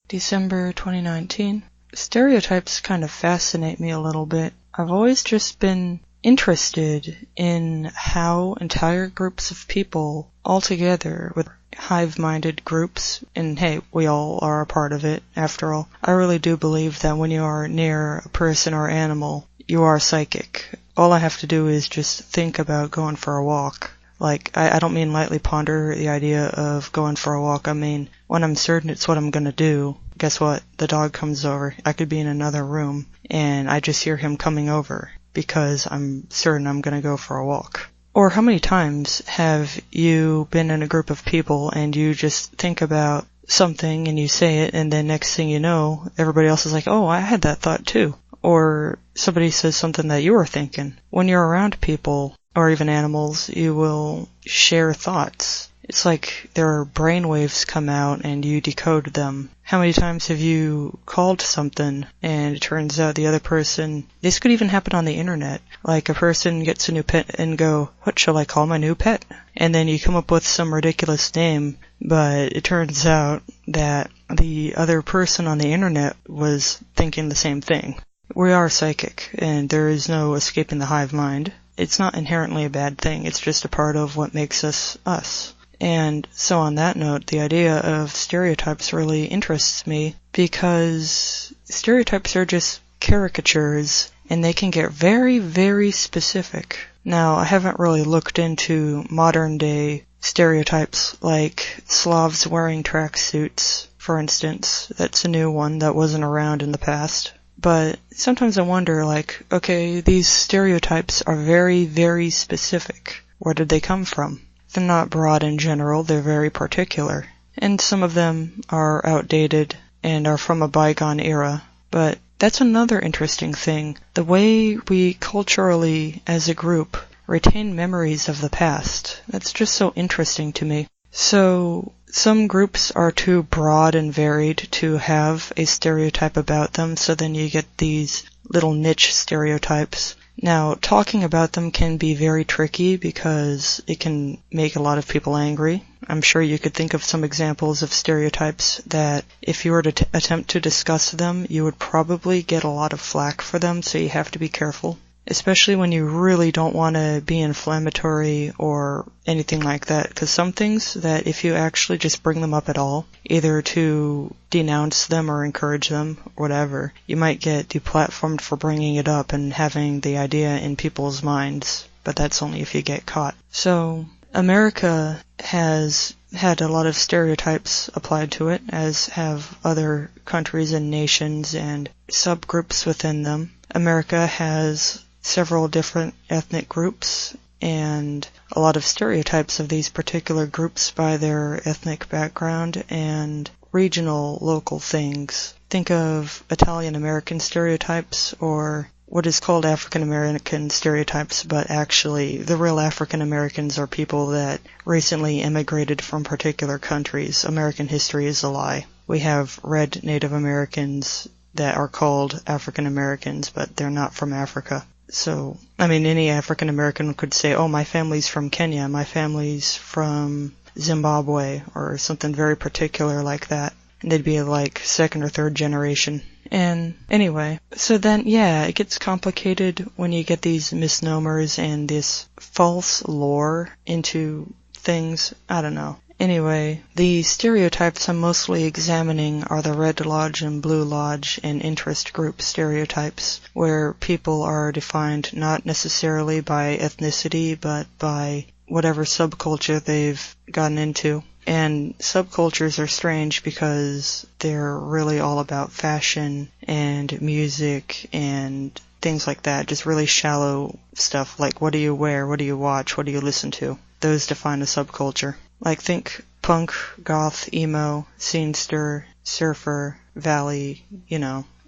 December 2019. Stereotypes kind of fascinate me a little bit. I've always just been interested in how entire groups of people all together with hive-minded groups, and hey, we all are a part of it after all. I really do believe that when you are near a person or animal, you are psychic. All I have to do is just think about going for a walk. Like, I don't mean lightly ponder the idea of going for a walk. I mean, when I'm certain it's what I'm gonna do, guess what? The dog comes over. I could be in another room, and I just hear him coming over because I'm certain I'm gonna go for a walk. Or how many times have you been in a group of people and you just think about something and you say it, and then next thing you know, everybody else is like, oh, I had that thought too. Or somebody says something that you were thinking. When you're around people, or even animals, you will share thoughts. It's like their brainwaves come out and you decode them. How many times have you called something and it turns out the other person, this could even happen on the internet, like a person gets a new pet and go, what shall I call my new pet? And then you come up with some ridiculous name, but it turns out that the other person on the internet was thinking the same thing. We are psychic, and there is no escaping the hive mind. It's not inherently a bad thing, it's just a part of what makes us us. And so on that note, the idea of stereotypes really interests me because stereotypes are just caricatures and they can get very, very specific. Now, I haven't really looked into modern day stereotypes like Slavs wearing tracksuits, for instance. That's a new one that wasn't around in the past. But sometimes I wonder, like, okay, these stereotypes are very, very specific. Where did they come from? They're not broad in general, they're very particular. And some of them are outdated and are from a bygone era. But that's another interesting thing. The way we culturally, as a group, retain memories of the past. That's just so interesting to me. So, some groups are too broad and varied to have a stereotype about them, so then you get these little niche stereotypes. Now, talking about them can be very tricky because it can make a lot of people angry. I'm sure you could think of some examples of stereotypes that if you were to attempt to discuss them, you would probably get a lot of flack for them, so you have to be careful. Especially when you really don't want to be inflammatory or anything like that. Because some things that if you actually just bring them up at all, either to denounce them or encourage them, or whatever, you might get deplatformed for bringing it up and having the idea in people's minds. But that's only if you get caught. So, America has had a lot of stereotypes applied to it, as have other countries and nations and subgroups within them. America has several different ethnic groups and a lot of stereotypes of these particular groups by their ethnic background and regional local things. Think of Italian American stereotypes or what is called African American stereotypes, but actually the real African Americans are people that recently immigrated from particular countries. American history is a lie. We have red Native Americans that are called African Americans, but they're not from Africa. So, I mean, any African American could say, oh, my family's from Kenya, my family's from Zimbabwe, or something very particular like that. And they'd be like second or third generation. And anyway, so then, yeah, it gets complicated when you get these misnomers and this false lore into things. I don't know. Anyway, the stereotypes I'm mostly examining are the Red Lodge and Blue Lodge and interest group stereotypes, where people are defined not necessarily by ethnicity, but by whatever subculture they've gotten into. And subcultures are strange because they're really all about fashion and music and things like that, just really shallow stuff like what do you wear, what do you watch, what do you listen to. Those define a subculture. Like think punk, goth, emo, scenester, surfer, valley,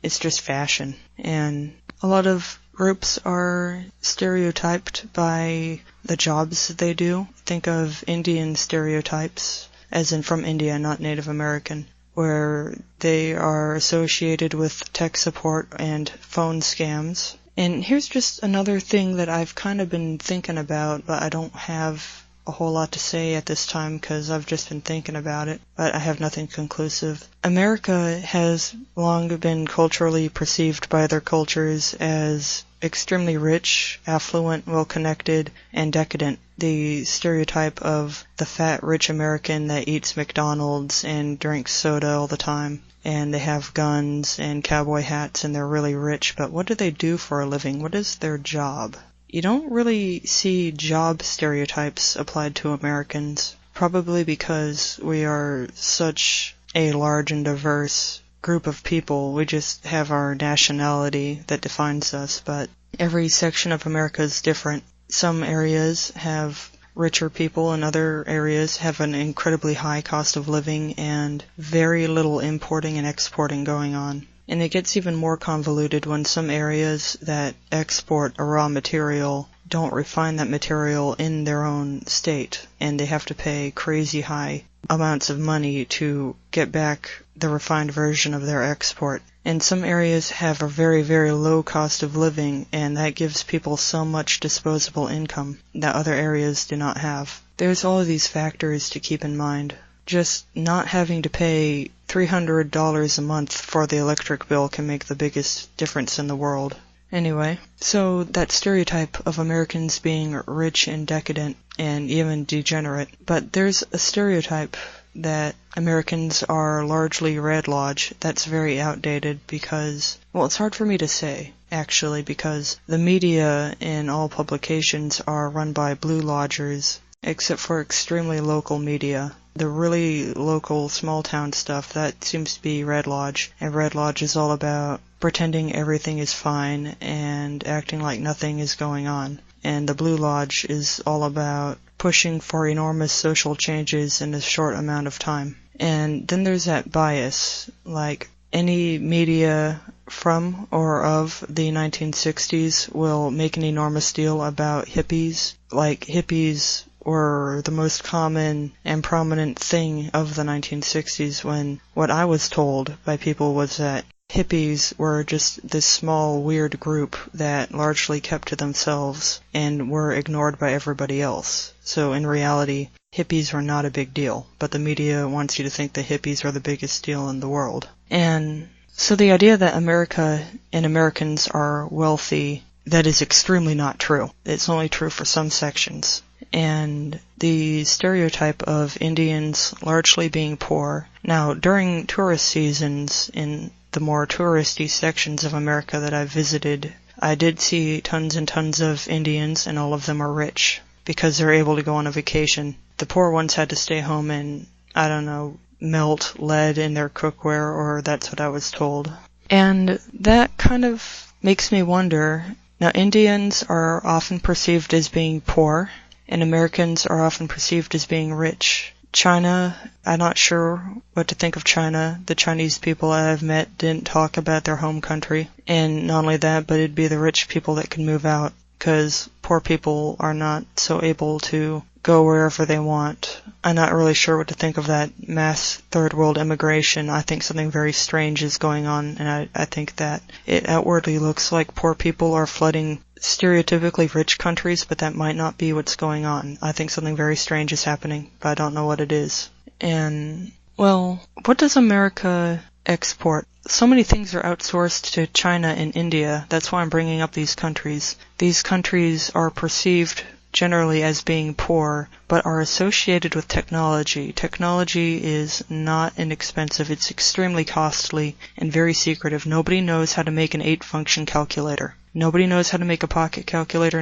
it's just fashion. And a lot of groups are stereotyped by the jobs they do. Think of Indian stereotypes, as in from India, not Native American, where they are associated with tech support and phone scams. And here's just another thing that I've kind of been thinking about, but I don't have a whole lot to say at this time because I've just been thinking about it, but I have nothing conclusive. America has long been culturally perceived by other cultures as extremely rich, affluent, well-connected, and decadent. The stereotype of the fat, rich American that eats McDonald's and drinks soda all the time, and they have guns and cowboy hats and they're really rich, but what do they do for a living? What is their job? You don't really see job stereotypes applied to Americans, probably because we are such a large and diverse group of people. We just have our nationality that defines us, but every section of America is different. Some areas have richer people and other areas have an incredibly high cost of living and very little importing and exporting going on. And it gets even more convoluted when some areas that export a raw material don't refine that material in their own state, and they have to pay crazy high amounts of money to get back the refined version of their export. And some areas have a very, very low cost of living, and that gives people so much disposable income that other areas do not have. There's all of these factors to keep in mind. Just not having to pay $300 a month for the electric bill can make the biggest difference in the world. Anyway, so that stereotype of Americans being rich and decadent and even degenerate, but there's a stereotype that Americans are largely Red Lodge. That's very outdated because, well, it's hard for me to say, actually, because the media and all publications are run by Blue Lodgers, except for extremely local media. The really local, small-town stuff, that seems to be Red Lodge, and Red Lodge is all about pretending everything is fine and acting like nothing is going on. And the Blue Lodge is all about pushing for enormous social changes in a short amount of time. And then there's that bias, like any media from or of the 1960s will make an enormous deal about hippies, like hippies were the most common and prominent thing of the 1960s, when what I was told by people was that hippies were just this small, weird group that largely kept to themselves and were ignored by everybody else. So in reality, hippies were not a big deal, but the media wants you to think the hippies are the biggest deal in the world. And so the idea that America and Americans are wealthy, that is extremely not true. It's only true for some sections. And the stereotype of Indians largely being poor. Now, during tourist seasons in the more touristy sections of America that I've visited, I did see tons and tons of Indians, and all of them are rich because they're able to go on a vacation. The poor ones had to stay home and, I don't know, melt lead in their cookware, or that's what I was told. And that kind of makes me wonder. Now, Indians are often perceived as being poor, and Americans are often perceived as being rich. China, I'm not sure what to think of China. The Chinese people I've met didn't talk about their home country. And not only that, but it'd be the rich people that could move out, because poor people are not so able to go wherever they want. I'm not really sure what to think of that mass third world immigration. I think something very strange is going on, and I think that it outwardly looks like poor people are flooding stereotypically rich countries, but that might not be what's going on. I think something very strange is happening, but I don't know what it is. And, well, what does America export? So many things are outsourced to China and India. That's why I'm bringing up these countries. These countries are perceived generally as being poor, but are associated with technology. Technology is not inexpensive. It's extremely costly and very secretive. Nobody knows how to make an 8-function calculator. Nobody knows how to make a pocket calculator.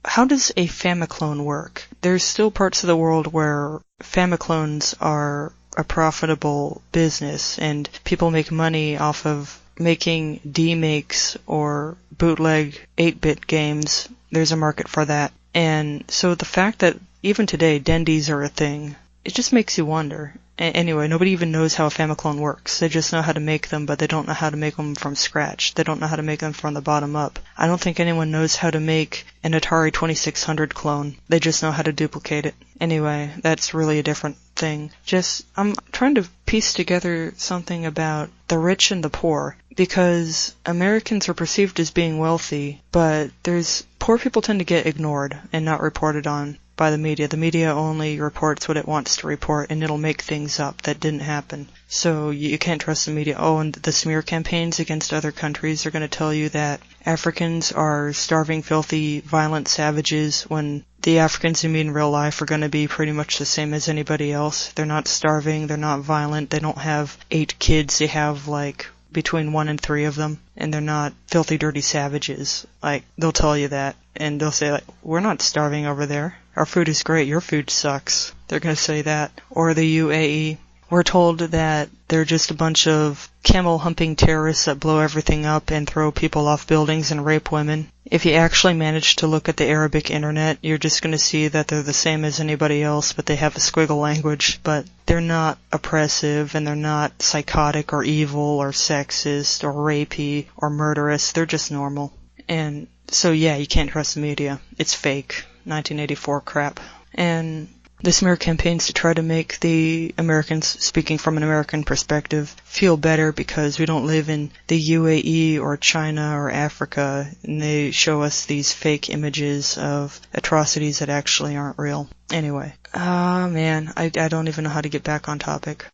How does a famiclone work? There's still parts of the world where famiclones are a profitable business, and people make money off of making D-makes or bootleg 8-bit games. There's a market for that. And so the fact that even today Dendies are a thing, it just makes you wonder. Anyway, nobody even knows how a famiclone works. They just know how to make them, but they don't know how to make them from scratch. They don't know how to make them from the bottom up. I don't think anyone knows how to make an Atari 2600 clone. They just know how to duplicate it. Anyway, that's really a different thing. I'm trying to piece together something about the rich and the poor, because Americans are perceived as being wealthy, but poor people tend to get ignored and not reported on. by the media. The media only reports what it wants to report, and it'll make things up that didn't happen. So you can't trust the media. Oh, and the smear campaigns against other countries are going to tell you that Africans are starving, filthy, violent savages, when the Africans you meet in real life are going to be pretty much the same as anybody else. They're not starving, they're not violent, they don't have 8 kids, they have like between 1 and 3 of them, and they're not filthy, dirty savages. Like, they'll tell you that, and they'll say, like, we're not starving over there. Our food is great, your food sucks. They're going to say that. Or the UAE. We're told that they're just a bunch of camel-humping terrorists that blow everything up and throw people off buildings and rape women. If you actually manage to look at the Arabic internet, you're just going to see that they're the same as anybody else, but they have a squiggle language. But they're not oppressive, and they're not psychotic or evil or sexist or rapey or murderous. They're just normal. And so, yeah, you can't trust the media. It's fake. 1984 crap. And the smear campaigns to try to make the Americans, speaking from an American perspective, feel better because we don't live in the UAE or China or Africa, and they show us these fake images of atrocities that actually aren't real. Anyway, man, I don't even know how to get back on topic.